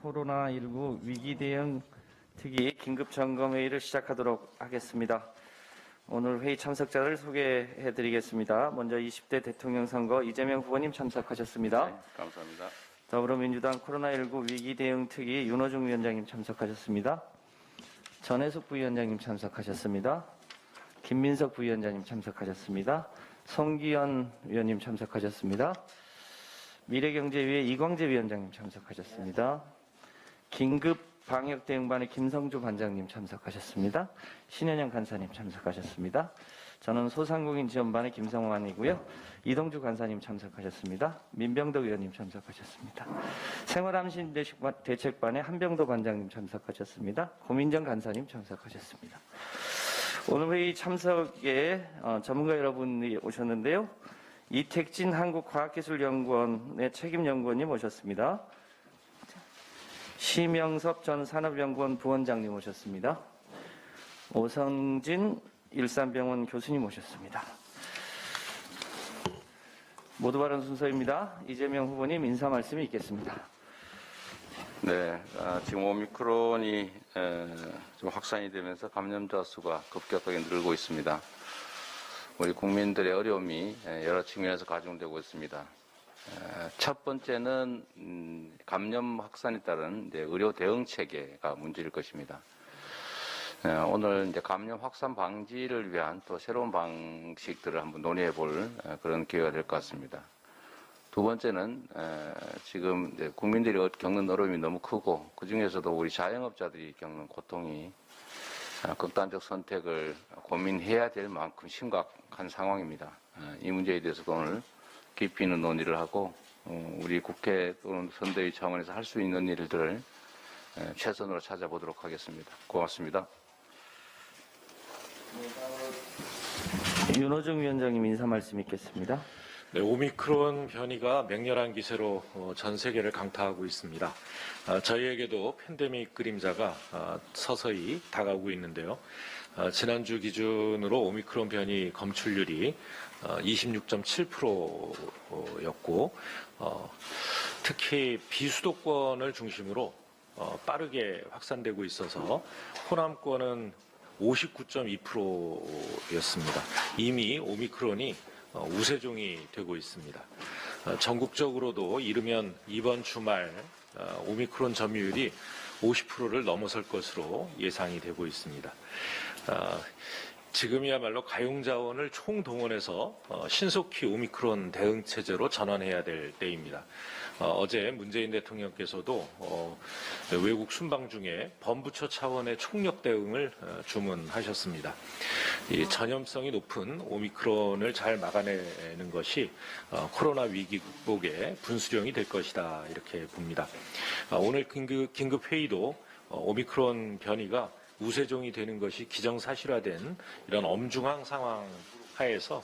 코로나19 위기 대응 특위 긴급점검회의를 시작하도록 하겠습니다. 오늘 회의 참석자를 소개해 드리겠습니다. 먼저 20대 대통령 선거 이재명 후보님 참석하셨습니다. 네, 감사합니다. 더불어민주당 코로나19 위기 대응 특위 윤호중 위원장님 참석하셨습니다. 전해숙 부위원장님 참석하셨습니다. 김민석 부위원장님 참석하셨습니다. 송기현 위원님 참석하셨습니다. 미래경제위의 이광재 위원장님 참석하셨습니다. 긴급방역대응반의 김성주 반장님 참석하셨습니다. 신현영 간사님 참석하셨습니다. 저는 소상공인지원반의 김성환이고요. 이동주 간사님 참석하셨습니다. 민병덕 의원님 참석하셨습니다. 생활안심대책반의 한병도 반장님 참석하셨습니다. 고민정 간사님 참석하셨습니다. 오늘 회의 참석에 전문가 여러분이 오셨는데요. 이택진 한국과학기술연구원의 책임연구원님 오셨습니다. 심영섭 전 산업연구원 부원장님 오셨습니다. 오성진 일산병원 교수님 오셨습니다. 모두 발언 순서입니다. 이재명 후보님 인사 말씀이 있겠습니다. 네, 지금 오미크론이 좀 확산이 되면서 감염자 수가 급격하게 늘고 있습니다. 우리 국민들의 어려움이 여러 측면에서 가중되고 있습니다. 첫 번째는 감염 확산에 따른 의료 대응 체계가 문제일 것입니다. 오늘 이제 감염 확산 방지를 위한 또 새로운 방식들을 한번 논의해 볼 그런 기회가 될 것 같습니다. 두 번째는 지금 이제 국민들이 겪는 어려움이 너무 크고 그 중에서도 우리 자영업자들이 겪는 고통이 극단적 선택을 고민해야 될 만큼 심각한 상황입니다. 이 문제에 대해서도 오늘 깊이 있는 논의를 하고 우리 국회 또는 선대위 차원에서 할 수 있는 일들을 최선으로 찾아보도록 하겠습니다. 고맙습니다. 윤호중 위원장님 인사 말씀 있겠습니다. 네, 오미크론 변이가 맹렬한 기세로 전 세계를 강타하고 있습니다. 저희에게도 팬데믹 그림자가 서서히 다가오고 있는데요. 지난주 기준으로 오미크론 변이 검출률이 26.7%였고 특히 비수도권을 중심으로 빠르게 확산되고 있어서 호남권은 59.2%였습니다. 이미 오미크론이 우세종이 되고 있습니다. 전국적으로도 이르면 이번 주말 오미크론 점유율이 50%를 넘어설 것으로 예상이 되고 있습니다. 지금이야말로 가용자원을 총동원해서 신속히 오미크론 대응 체제로 전환해야 될 때입니다. 어제 문재인 대통령께서도 외국 순방 중에 범부처 차원의 총력 대응을 주문하셨습니다. 이 전염성이 높은 오미크론을 잘 막아내는 것이 코로나 위기 극복의 분수령이 될 것이다 이렇게 봅니다. 오늘 긴급 회의도 오미크론 변이가 우세종이 되는 것이 기정사실화된 이런 엄중한 상황 하에서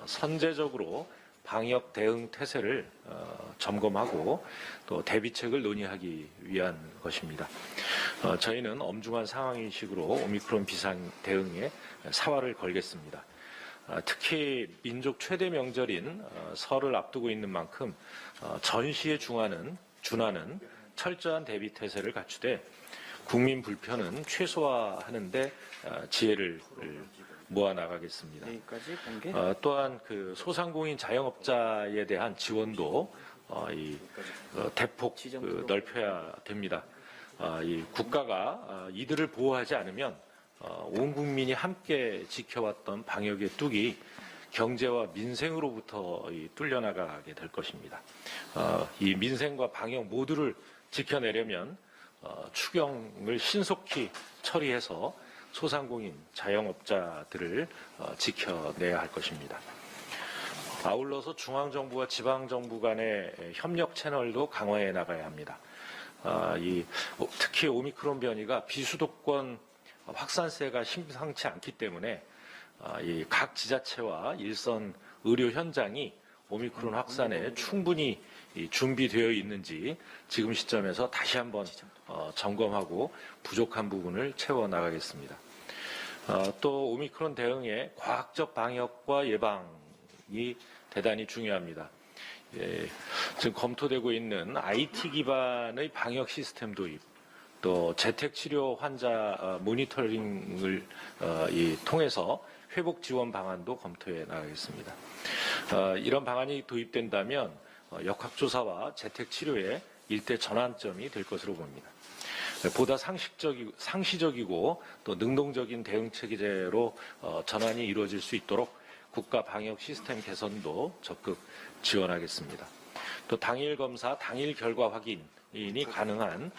선제적으로 방역 대응 태세를 점검하고 또 대비책을 논의하기 위한 것입니다. 저희는 엄중한 상황인식으로 오미크론 비상 대응에 사활을 걸겠습니다. 특히 민족 최대 명절인 설을 앞두고 있는 만큼 전시에 준하는 철저한 대비 태세를 갖추되 국민 불편은 최소화하는 데 지혜를 모아 나가겠습니다. 또한 그 소상공인 자영업자에 대한 지원도 대폭 넓혀야 됩니다. 이 국가가 이들을 보호하지 않으면 온 국민이 함께 지켜왔던 방역의 뚝이 경제와 민생으로부터 뚫려나가게 될 것입니다. 이 민생과 방역 모두를 지켜내려면 추경을 신속히 처리해서 소상공인, 자영업자들을 지켜내야 할 것입니다. 아울러서 중앙정부와 지방정부 간의 협력 채널도 강화해 나가야 합니다. 특히 오미크론 변이가 비수도권 확산세가 심상치 않기 때문에 각 지자체와 일선 의료 현장이 오미크론 확산에 충분히 준비되어 있는지 지금 시점에서 다시 한번 점검하고 부족한 부분을 채워 나가겠습니다. 또 오미크론 대응에 과학적 방역과 예방이 대단히 중요합니다. 지금 검토되고 있는 IT 기반의 방역 시스템 도입, 또 재택치료 환자 모니터링을 통해서 회복 지원 방안도 검토해 나가겠습니다. 이런 방안이 도입된다면 역학조사와 재택치료의 일대 전환점이 될 것으로 봅니다. 보다 상시적이고 또 능동적인 대응 체계로 전환이 이루어질 수 있도록 국가 방역 시스템 개선도 적극 지원하겠습니다. 또 당일 검사, 당일 결과 확인이 가능한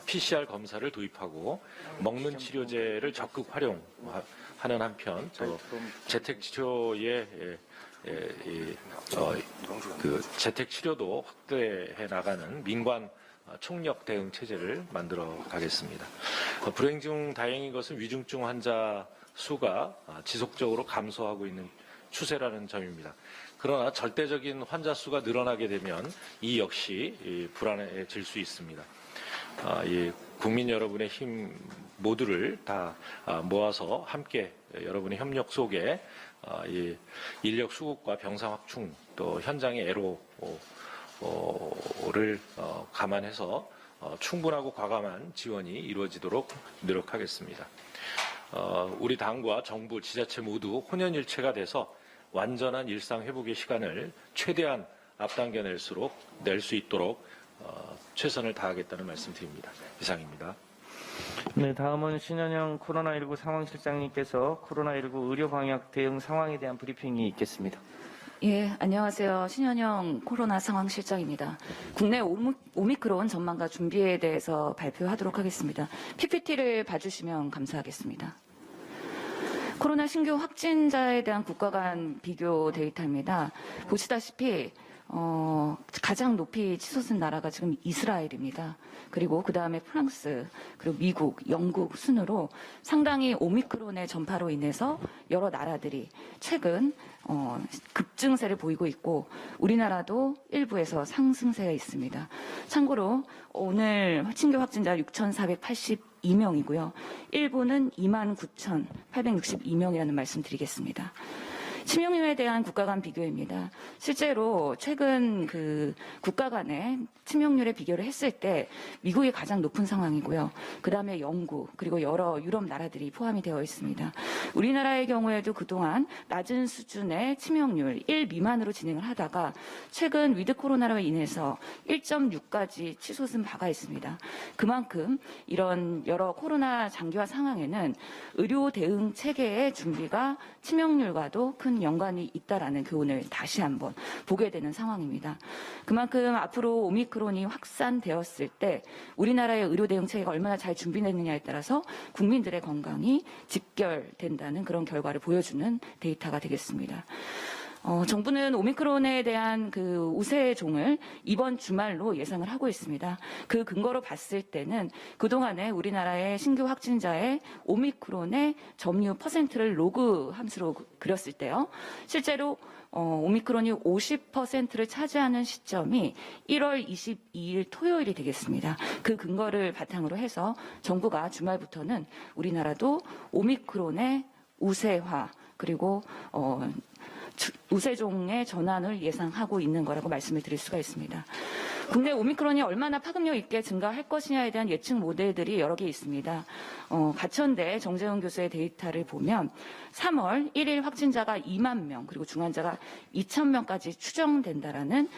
PCR 검사를 도입하고 먹는 치료제를 적극 활용하는 한편 또 재택치료의 재택 치료도 확대해 나가는 민관 총력 대응 체제를 만들어 가겠습니다. 불행 중 다행인 것은 위중증 환자 수가 지속적으로 감소하고 있는 추세라는 점입니다. 그러나 절대적인 환자 수가 늘어나게 되면 이 역시 불안해질 수 있습니다. 국민 여러분의 힘 모두를 다 모아서 함께 여러분의 협력 속에 인력 수급과 병상 확충 또 현장의 애로를 감안해서 충분하고 과감한 지원이 이루어지도록 노력하겠습니다. 우리 당과 정부, 지자체 모두 혼연일체가 돼서 완전한 일상 회복의 시간을 최대한 앞당겨 낼 수 있도록 최선을 다하겠다는 말씀드립니다. 이상입니다. 네, 다음은 신현영 코로나19 상황실장님께서 코로나19 의료 방역 대응 상황에 대한 브리핑이 있겠습니다. 예, 안녕하세요. 신현영 코로나 상황실장입니다. 국내 오미크론 전망과 준비에 대해서 발표하도록 하겠습니다. PPT를 봐주시면 감사하겠습니다. 코로나 신규 확진자에 대한 국가 간 비교 데이터입니다. 보시다시피 가장 높이 치솟은 나라가 지금 이스라엘입니다. 그리고 그 다음에 프랑스, 그리고 미국, 영국 순으로 상당히 오미크론의 전파로 인해서 여러 나라들이 최근 급증세를 보이고 있고 우리나라도 일부에서 상승세가 있습니다. 참고로 오늘 신규 확진자 6,482명이고요. 일부는 29,862명이라는 말씀 드리겠습니다. 치명률에 대한 국가 간 비교입니다. 실제로 최근 국가 간의 치명률의 비교를 했을 때 미국이 가장 높은 상황이고요. 그 다음에 영국 그리고 여러 유럽 나라들이 포함이 되어 있습니다. 우리나라의 경우에도 그동안 낮은 수준의 치명률 1 미만으로 진행을 하다가 최근 위드 코로나로 인해서 1.6까지 치솟은 바가 있습니다. 그만큼 이런 여러 코로나 장기화 상황에는 의료 대응 체계의 준비가 치명률과도 큰 연관이 있다라는 교훈을 다시 한번 보게 되는 상황입니다. 그만큼 앞으로 오미크론이 확산되었을 때 우리나라의 의료 대응 체계가 얼마나 잘 준비됐느냐에 따라서 국민들의 건강이 직결된다는 그런 결과를 보여주는 데이터가 되겠습니다. 정부는 오미크론에 대한 우세종을 이번 주말로 예상을 하고 있습니다. 그 근거로 봤을 때는 그동안에 우리나라의 신규 확진자의 오미크론의 점유 퍼센트를 로그 함수로 그렸을 때요. 실제로 오미크론이 50%를 차지하는 시점이 1월 22일 토요일이 되겠습니다. 그 근거를 바탕으로 해서 정부가 주말부터는 우리나라도 오미크론의 우세화 그리고 우세종의 전환을 예상하고 있는 거라고 말씀을 드릴 수가 있습니다. 국내 오미크론이 얼마나 파급력 있게 증가할 것이냐에 대한 예측 모델들이 여러 개 있습니다. 가천대 정재훈 교수의 데이터를 보면 3월 1일 확진자가 2만 명 그리고 중환자가 2,000명까지 추정된다라는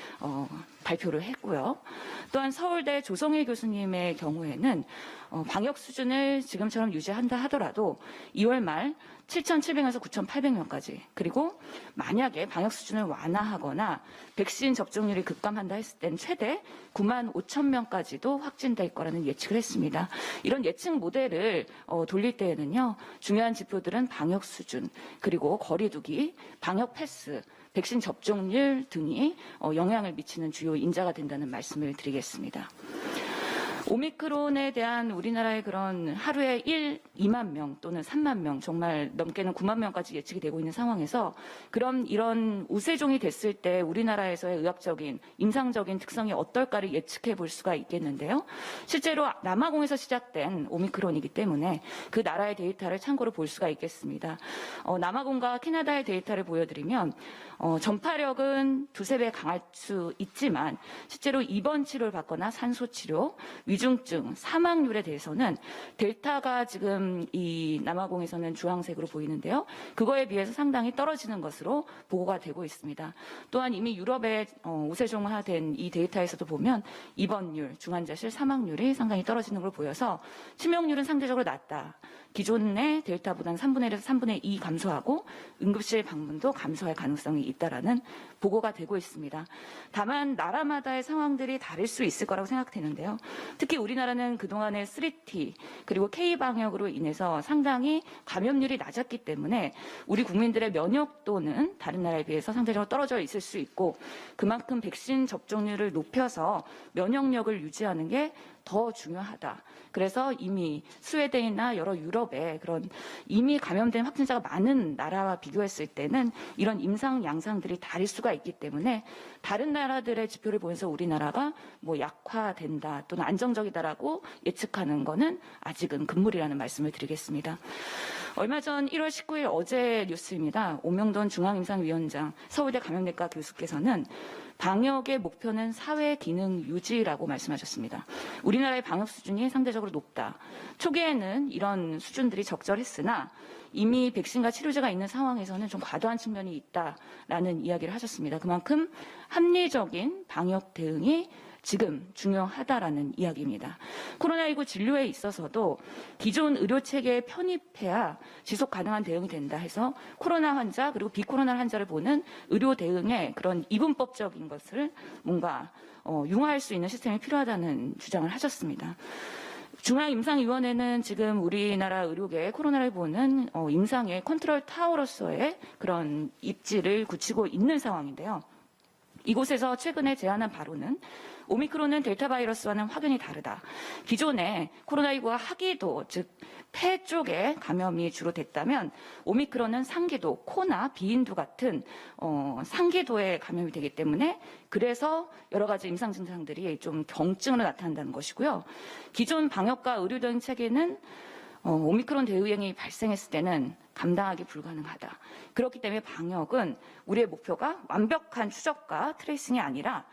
발표를 했고요. 또한 서울대 조성일 교수님의 경우에는 방역 수준을 지금처럼 유지한다 하더라도 2월 말 7,700에서 9,800명까지 그리고 만약에 방역 수준을 완화하거나 백신 접종률이 급감한다 했을 땐 최대 9만 5천 명까지도 확진될 거라는 예측을 했습니다. 이런 예측 모델을 돌릴 때에는요. 중요한 지표들은 방역 수준 그리고 거리 두기, 방역 패스, 백신 접종률 등이 영향을 미치는 주요 인자가 된다는 말씀을 드리겠습니다. 오미크론에 대한 우리나라의 그런 하루에 2만 명 또는 3만 명, 정말 넘게는 9만 명까지 예측이 되고 있는 상황에서 그럼 이런 우세종이 됐을 때 우리나라에서의 의학적인, 임상적인 특성이 어떨까를 예측해 볼 수가 있겠는데요. 실제로 남아공에서 시작된 오미크론이기 때문에 그 나라의 데이터를 참고로 볼 수가 있겠습니다. 남아공과 캐나다의 데이터를 보여드리면 전파력은 두세 배 강할 수 있지만 실제로 입원 치료를 받거나 산소 치료, 위중증, 사망률에 대해서는 델타가 지금 이 남아공에서는 주황색으로 보이는데요. 그거에 비해서 상당히 떨어지는 것으로 보고가 되고 있습니다. 또한 이미 유럽에 우세종화된 이 데이터에서도 보면 입원율, 중환자실 사망률이 상당히 떨어지는 걸 보여서 치명률은 상대적으로 낮다. 기존의 델타보다는 3분의 1에서 3분의 2 감소하고 응급실 방문도 감소할 가능성이 있다라는 보고가 되고 있습니다. 다만 나라마다의 상황들이 다를 수 있을 거라고 생각되는데요. 특히 우리나라는 그동안의 3T 그리고 K방역으로 인해서 상당히 감염률이 낮았기 때문에 우리 국민들의 면역도는 다른 나라에 비해서 상대적으로 떨어져 있을 수 있고 그만큼 백신 접종률을 높여서 면역력을 유지하는 게 더 중요하다. 그래서 이미 스웨덴이나 여러 유럽의 그런 이미 감염된 확진자가 많은 나라와 비교했을 때는 이런 임상 양상들이 다를 수가 있기 때문에 다른 나라들의 지표를 보면서 우리나라가 뭐 약화된다 또는 안정적이다라고 예측하는 거는 아직은 금물이라는 말씀을 드리겠습니다. 얼마 전 1월 19일 어제 뉴스입니다. 오명돈 중앙임상위원장 서울대 감염내과 교수께서는 방역의 목표는 사회 기능 유지라고 말씀하셨습니다. 우리나라의 방역 수준이 상대적으로 높다. 초기에는 이런 수준들이 적절했으나 이미 백신과 치료제가 있는 상황에서는 좀 과도한 측면이 있다라는 이야기를 하셨습니다. 그만큼 합리적인 방역 대응이 지금 중요하다라는 이야기입니다. 코로나19 진료에 있어서도 기존 의료체계에 편입해야 지속 가능한 대응이 된다 해서 코로나 환자 그리고 비코로나 환자를 보는 의료 대응의 그런 이분법적인 것을 뭔가 융화할 수 있는 시스템이 필요하다는 주장을 하셨습니다. 중앙임상위원회는 지금 우리나라 의료계의 코로나를 보는 임상의 컨트롤 타워로서의 그런 입지를 굳히고 있는 상황인데요. 이곳에서 최근에 제안한 바로는 오미크론은 델타 바이러스와는 확연히 다르다. 기존에 코로나19가 하기도, 즉 폐 쪽에 감염이 주로 됐다면 오미크론은 상기도, 코나 비인두 같은 상기도에 감염이 되기 때문에 그래서 여러 가지 임상 증상들이 좀 경증으로 나타난다는 것이고요. 기존 방역과 의료 대응 체계는 오미크론 대유행이 발생했을 때는 감당하기 불가능하다. 그렇기 때문에 방역은 우리의 목표가 완벽한 추적과 트레이싱이 아니라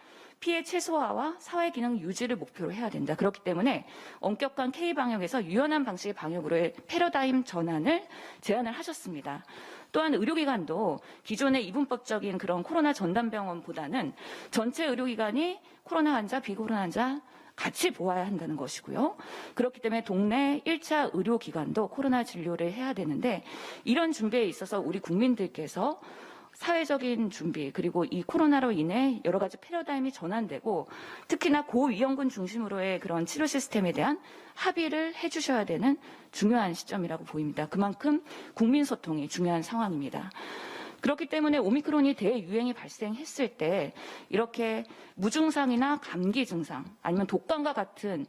피해 최소화와 사회기능 유지를 목표로 해야 된다. 그렇기 때문에 엄격한 K방역에서 유연한 방식의 방역으로의 패러다임 전환을 제안을 하셨습니다. 또한 의료기관도 기존의 이분법적인 그런 코로나 전담병원보다는 전체 의료기관이 코로나 환자, 비코로나 환자 같이 보아야 한다는 것이고요. 그렇기 때문에 동네 1차 의료기관도 코로나 진료를 해야 되는데 이런 준비에 있어서 우리 국민들께서 사회적인 준비 그리고 이 코로나로 인해 여러 가지 패러다임이 전환되고 특히나 고위험군 중심으로의 그런 치료 시스템에 대한 합의를 해주셔야 되는 중요한 시점이라고 보입니다. 그만큼 국민 소통이 중요한 상황입니다. 그렇기 때문에 오미크론이 대유행이 발생했을 때 이렇게 무증상이나 감기 증상 아니면 독감과 같은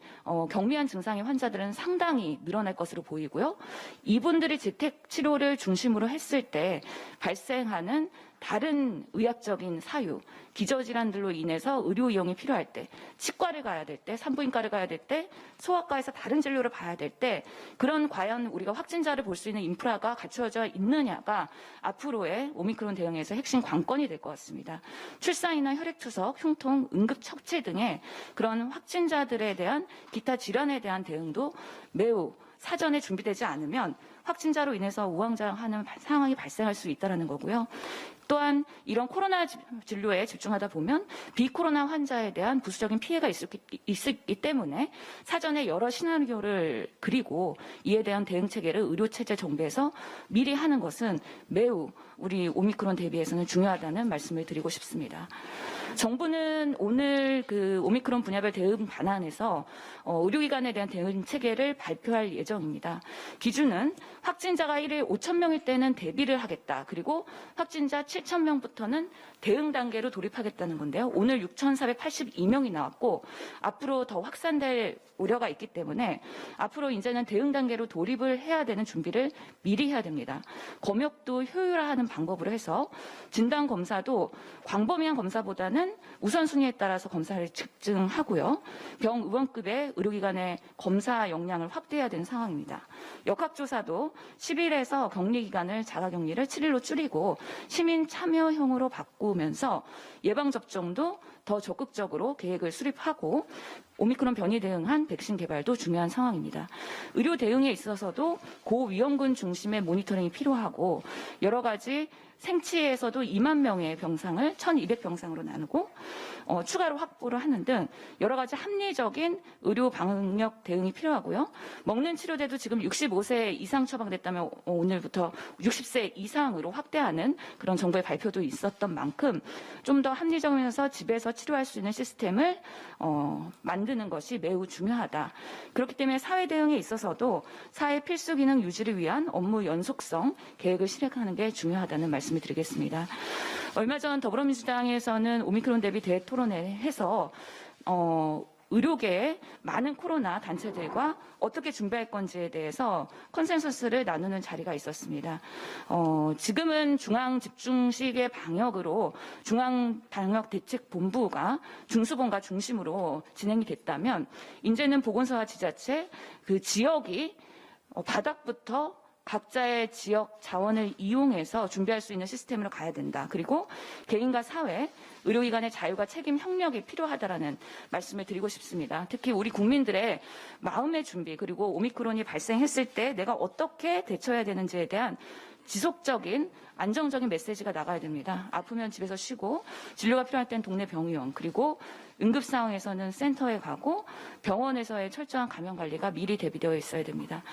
경미한 증상의 환자들은 상당히 늘어날 것으로 보이고요. 이분들이 재택 치료를 중심으로 했을 때 발생하는 다른 의학적인 사유, 기저질환들로 인해서 의료 이용이 필요할 때, 치과를 가야 될 때, 산부인과를 가야 될 때, 소아과에서 다른 진료를 봐야 될 때, 그런 과연 우리가 확진자를 볼 수 있는 인프라가 갖추어져 있느냐가 앞으로의 오미크론 대응에서 핵심 관건이 될 것 같습니다. 출산이나 혈액투석, 흉통, 응급처치 등의 그런 확진자들에 대한 기타 질환에 대한 대응도 매우 사전에 준비되지 않으면 확진자로 인해서 우왕좌왕하는 상황이 발생할 수 있다는 거고요. 또한 이런 코로나 진료에 집중하다 보면 비코로나 환자에 대한 부수적인 피해가 있기 때문에 사전에 여러 시나리오를 그리고 이에 대한 대응 체계를 의료체제 정비해서 미리 하는 것은 매우 우리 오미크론 대비해서는 중요하다는 말씀을 드리고 싶습니다. 정부는 오늘 그 오미크론 분야별 대응 방안에서 의료기관에 대한 대응 체계를 발표할 예정입니다. 기준은 확진자가 1일 5,000명일 때는 대비를 하겠다. 그리고 확진자 7,000명부터는 대응 단계로 돌입하겠다는 건데요. 오늘 6,482명이 나왔고 앞으로 더 확산될 우려가 있기 때문에 앞으로 이제는 대응 단계로 돌입을 해야 되는 준비를 미리 해야 됩니다. 검역도 효율화하는 방법으로 해서 진단 검사도 광범위한 검사보다는 우선순위에 따라서 검사를 집중하고요. 병 의원급의 의료기관의 검사 역량을 확대해야 되는 상황입니다. 역학조사도 10일에서 격리기간을 자가격리를 7일로 줄이고 시민 참여형으로 바꾸면서 예방접종도 더 적극적으로 계획을 수립하고 오미크론 변이 대응한 백신 개발도 중요한 상황입니다. 의료 대응에 있어서도 고위험군 중심의 모니터링이 필요하고 여러 가지 생치에서도 2만 명의 병상을 1,200병상으로 나누고 추가로 확보를 하는 등 여러 가지 합리적인 의료 방역 대응이 필요하고요. 먹는 치료제도 지금 65세 이상 처방됐다면 오늘부터 60세 이상으로 확대하는 그런 정부의 발표도 있었던 만큼 좀 더 합리적이면서 집에서 치료할 수 있는 시스템을 만드는 것이 매우 중요하다. 그렇기 때문에 사회 대응에 있어서도 사회 필수 기능 유지를 위한 업무 연속성 계획을 실행하는 게 중요하다는 말씀을 드리겠습니다. 얼마 전 더불어민주당에서는 오미크론 대비 대토론회에서 의료계의 많은 코로나 단체들과 어떻게 준비할 건지에 대해서 컨센서스를 나누는 자리가 있었습니다. 지금은 중앙집중식의 방역으로 중앙방역대책본부가 중수본과 중심으로 진행이 됐다면 이제는 보건소와 지자체 그 지역이 바닥부터 각자의 지역 자원을 이용해서 준비할 수 있는 시스템으로 가야 된다. 그리고 개인과 사회, 의료기관의 자유와 책임 협력이 필요하다라는 말씀을 드리고 싶습니다. 특히 우리 국민들의 마음의 준비 그리고 오미크론이 발생했을 때 내가 어떻게 대처해야 되는지에 대한 지속적인 안정적인 메시지가 나가야 됩니다. 아프면 집에서 쉬고 진료가 필요할 땐 동네 병의원 그리고 응급 상황에서는 센터에 가고 병원에서의 철저한 감염 관리가 미리 대비되어 있어야 됩니다.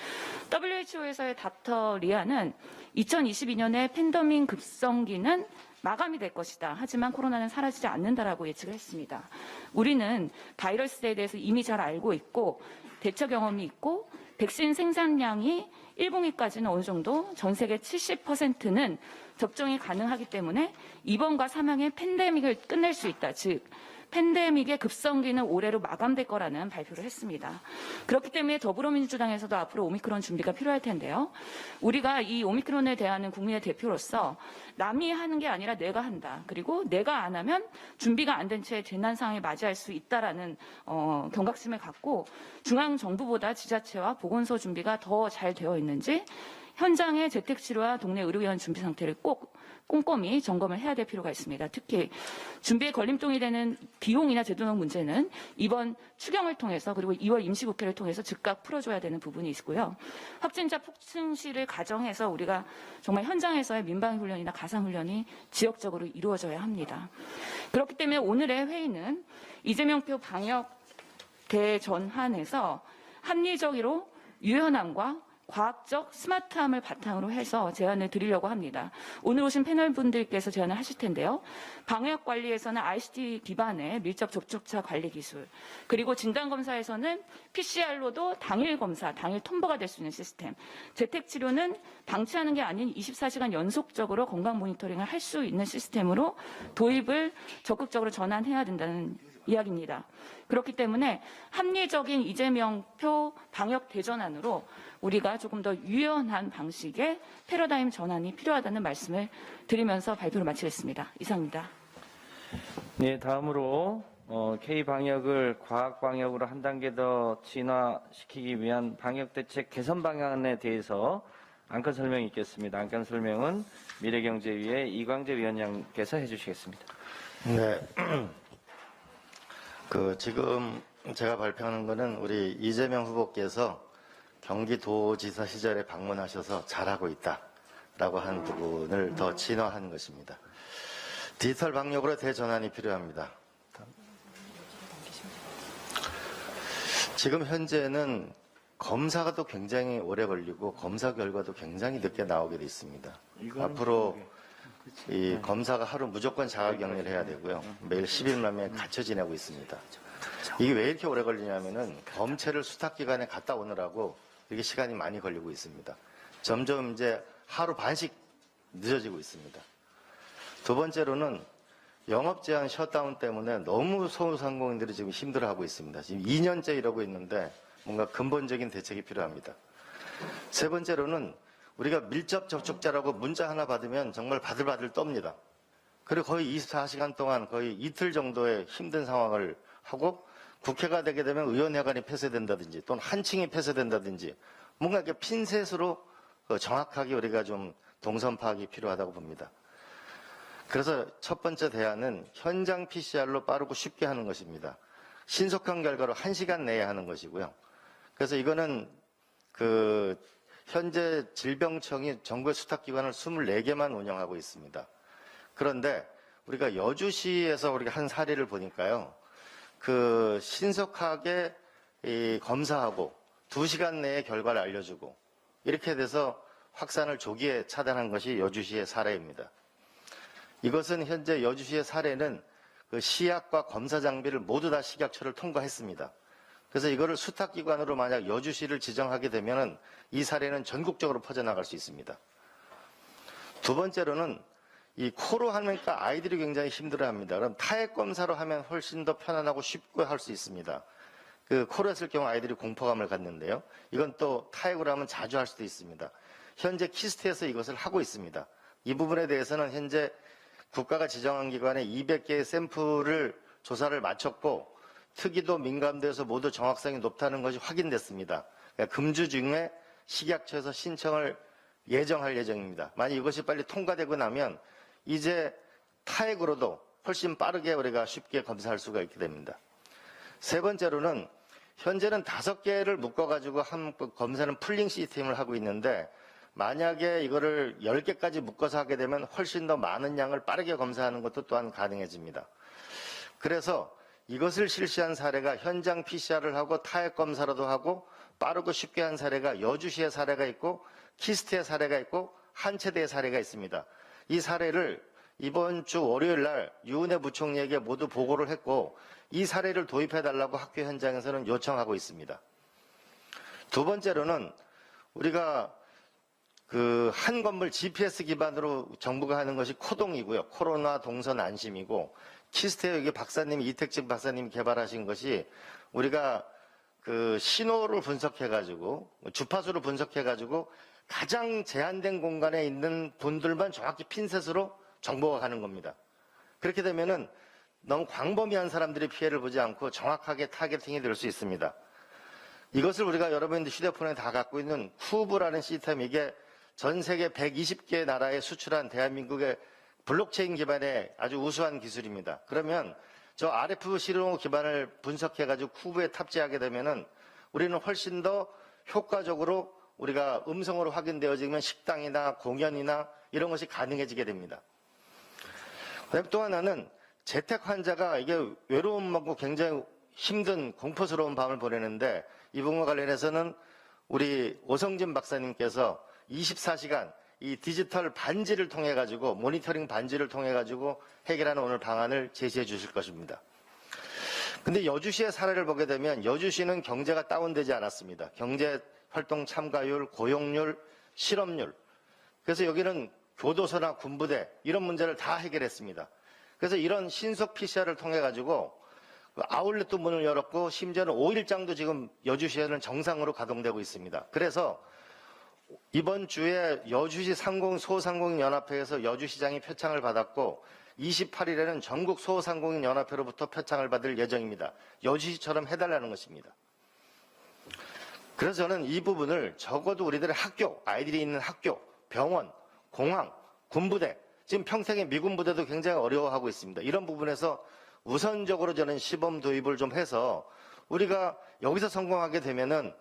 WHO에서의 닥터 리아는 2022년에 팬데믹 급성기는 마감이 될 것이다. 하지만 코로나는 사라지지 않는다라고 예측을 했습니다. 우리는 바이러스에 대해서 이미 잘 알고 있고 대처 경험이 있고 백신 생산량이 1분기까지는 어느 정도 전 세계 70%는 접종이 가능하기 때문에 입원과 사망의 팬데믹을 끝낼 수 있다. 즉 팬데믹의 급성기는 올해로 마감될 거라는 발표를 했습니다. 그렇기 때문에 더불어민주당에서도 앞으로 오미크론 준비가 필요할 텐데요. 우리가 이 오미크론에 대한 국민의 대표로서 남이 하는 게 아니라 내가 한다. 그리고 내가 안 하면 준비가 안 된 채 재난 상황에 맞이할 수 있다라는 경각심을 갖고 중앙정부보다 지자체와 보건소 준비가 더 잘 되어 있는지 현장의 재택치료와 동네 의료기관 준비 상태를 꼭 꼼꼼히 점검을 해야 될 필요가 있습니다. 특히 준비에 걸림돌이 되는 비용이나 제도적 문제는 이번 추경을 통해서 그리고 2월 임시국회를 통해서 즉각 풀어줘야 되는 부분이 있고요. 확진자 폭증 시를 가정해서 우리가 정말 현장에서의 민방훈련이나 가상훈련이 지역적으로 이루어져야 합니다. 그렇기 때문에 오늘의 회의는 이재명표 방역 대전환에서 합리적으로 유연함과 과학적 스마트함을 바탕으로 해서 제안을 드리려고 합니다. 오늘 오신 패널분들께서 제안을 하실 텐데요. 방역 관리에서는 ICT 기반의 밀접 접촉자 관리 기술, 그리고 진단검사에서는 PCR로도 당일 검사, 당일 통보가 될 수 있는 시스템, 재택치료는 방치하는 게 아닌 24시간 연속적으로 건강 모니터링을 할 수 있는 시스템으로 도입을 적극적으로 전환해야 된다는 이야기입니다. 그렇기 때문에 합리적인 이재명표 방역 대전환으로 우리가 조금 더 유연한 방식의 패러다임 전환이 필요하다는 말씀을 드리면서 발표를 마치겠습니다. 이상입니다. 네, 다음으로 K 방역을 과학 방역으로 한 단계 더 진화시키기 위한 방역 대책 개선 방안에 대해서 안건 설명이 있겠습니다. 안건 설명은 미래경제위의 이광재 위원장께서 해주시겠습니다. 네. 지금 제가 발표하는 거는 우리 이재명 후보께서 경기도지사 시절에 방문하셔서 잘하고 있다라고 한 부분을 더 진화하는 것입니다. 디지털 방역으로 대전환이 필요합니다. 지금 현재는 검사가 또 굉장히 오래 걸리고 검사 결과도 굉장히 늦게 나오게 돼 있습니다. 앞으로 이 검사가 하루 무조건 자가격리를 해야 되고요. 매일 10일만 갇혀 지내고 있습니다. 이게 왜 이렇게 오래 걸리냐면은 검체를 수탁기관에 갔다 오느라고 이게 시간이 많이 걸리고 있습니다. 점점 이제 하루 반씩 늦어지고 있습니다. 두 번째로는 영업 제한 셧다운 때문에 너무 소상공인들이 지금 힘들어하고 있습니다. 지금 2년째 이러고 있는데 뭔가 근본적인 대책이 필요합니다. 세 번째로는 우리가 밀접 접촉자라고 문자 하나 받으면 정말 바들바들 떱니다. 그리고 거의 24시간 동안 거의 이틀 정도의 힘든 상황을 하고 국회가 되게 되면 의원회관이 폐쇄된다든지 또는 한층이 폐쇄된다든지 뭔가 이렇게 핀셋으로 정확하게 우리가 좀 동선 파악이 필요하다고 봅니다. 그래서 첫 번째 대안은 현장 PCR로 빠르고 쉽게 하는 것입니다. 신속한 결과로 1시간 내에 하는 것이고요. 그래서 이거는 현재 질병청이 정부의 수탁기관을 24개만 운영하고 있습니다. 그런데 우리가 여주시에서 우리가 한 사례를 보니까요. 신속하게 검사하고 2시간 내에 결과를 알려주고 이렇게 돼서 확산을 조기에 차단한 것이 여주시의 사례입니다. 이것은 현재 여주시의 사례는 시약과 검사 장비를 모두 다 식약처를 통과했습니다. 그래서 이거를 수탁기관으로 만약 여주시를 지정하게 되면 이 사례는 전국적으로 퍼져나갈 수 있습니다. 두 번째로는 이 코로 하니까 아이들이 굉장히 힘들어합니다. 그럼 타액 검사로 하면 훨씬 더 편안하고 쉽게 할 수 있습니다. 코로 했을 경우 아이들이 공포감을 갖는데요. 이건 또 타액으로 하면 자주 할 수도 있습니다. 현재 키스트에서 이것을 하고 있습니다. 이 부분에 대해서는 현재 국가가 지정한 기관에 200개의 샘플을 조사를 마쳤고 특이도 민감도에서 모두 정확성이 높다는 것이 확인됐습니다. 그러니까 금주 중에 식약처에서 신청을 예정할 예정입니다. 만약 이것이 빨리 통과되고 나면 이제 타액으로도 훨씬 빠르게 우리가 쉽게 검사할 수가 있게 됩니다. 세 번째로는 현재는 5개를 묶어가지고 한 검사는 풀링 시스템을 하고 있는데 만약에 이거를 10개까지 묶어서 하게 되면 훨씬 더 많은 양을 빠르게 검사하는 것도 또한 가능해집니다. 그래서 이것을 실시한 사례가 현장 PCR을 하고 타액 검사라도 하고 빠르고 쉽게 한 사례가 여주시의 사례가 있고 키스트의 사례가 있고 한체대의 사례가 있습니다. 이 사례를 이번 주 월요일 날 유은혜 부총리에게 모두 보고를 했고 이 사례를 도입해달라고 학교 현장에서는 요청하고 있습니다. 두 번째로는 우리가 한 건물 GPS 기반으로 정부가 하는 것이 코동이고요. 코로나 동선 안심이고 키스트에 여기 박사님, 이택진 박사님이 개발하신 것이 우리가 신호를 분석해가지고 주파수를 분석해가지고 가장 제한된 공간에 있는 분들만 정확히 핀셋으로 정보가 가는 겁니다. 그렇게 되면은 너무 광범위한 사람들이 피해를 보지 않고 정확하게 타겟팅이 될 수 있습니다. 이것을 우리가 여러분들 휴대폰에 다 갖고 있는 쿠브라는 시스템, 이게 전 세계 120개 나라에 수출한 대한민국의 블록체인 기반의 아주 우수한 기술입니다. 그러면 저 RF 신호 기반을 분석해가지고 쿠브에 탑재하게 되면은 우리는 훨씬 더 효과적으로 우리가 음성으로 확인되어지면 식당이나 공연이나 이런 것이 가능해지게 됩니다. 그다음에 또 하나는 재택 환자가 이게 외로움 먹고 굉장히 힘든 공포스러운 밤을 보내는데 이 부분과 관련해서는 우리 오성진 박사님께서 24시간 이 디지털 반지를 통해 가지고 모니터링 반지를 통해 가지고 해결하는 오늘 방안을 제시해 주실 것입니다. 근데 여주시의 사례를 보게 되면 여주시는 경제가 다운되지 않았습니다. 경제 활동 참가율, 고용률, 실업률. 그래서 여기는 교도소나 군부대 이런 문제를 다 해결했습니다. 그래서 이런 신속 PCR을 통해 가지고 아울렛도 문을 열었고 심지어는 5일장도 지금 여주시에는 정상으로 가동되고 있습니다. 그래서 이번 주에 여주시 소상공인 연합회에서 여주시장이 표창을 받았고 28일에는 전국 소상공인 연합회로부터 표창을 받을 예정입니다. 여주시처럼 해달라는 것입니다. 그래서 저는 이 부분을 적어도 우리들의 학교, 아이들이 있는 학교, 병원, 공항, 군부대, 지금 평택의 미군부대도 굉장히 어려워하고 있습니다. 이런 부분에서 우선적으로 저는 시범 도입을 좀 해서 우리가 여기서 성공하게 되면은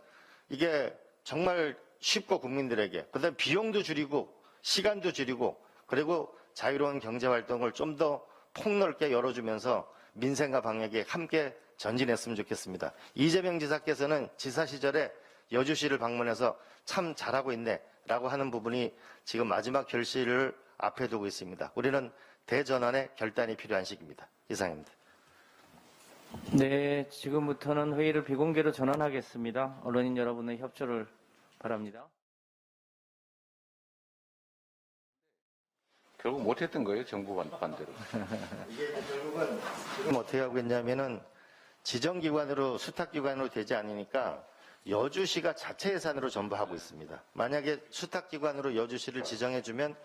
이게 정말 쉽고 국민들에게 그다음에 비용도 줄이고 시간도 줄이고 그리고 자유로운 경제활동을 좀 더 폭넓게 열어주면서 민생과 방역에 함께 전진했으면 좋겠습니다. 이재명 지사께서는 지사 시절에 여주시를 방문해서 참 잘하고 있네 라고 하는 부분이 지금 마지막 결실을 앞에 두고 있습니다. 우리는 대전환의 결단이 필요한 시기입니다. 이상입니다. 네, 지금부터는 회의를 비공개로 전환하겠습니다. 언론인 여러분의 협조를 바랍니다. 결국 못했던 거예요, 정부 반대로. 이게 결국은 지금 어떻게 하고 있냐면은 지정기관으로 수탁기관으로 되지 않으니까 여주시가 자체 예산으로 전부 하고 있습니다. 만약에 수탁기관으로 여주시를 지정해주면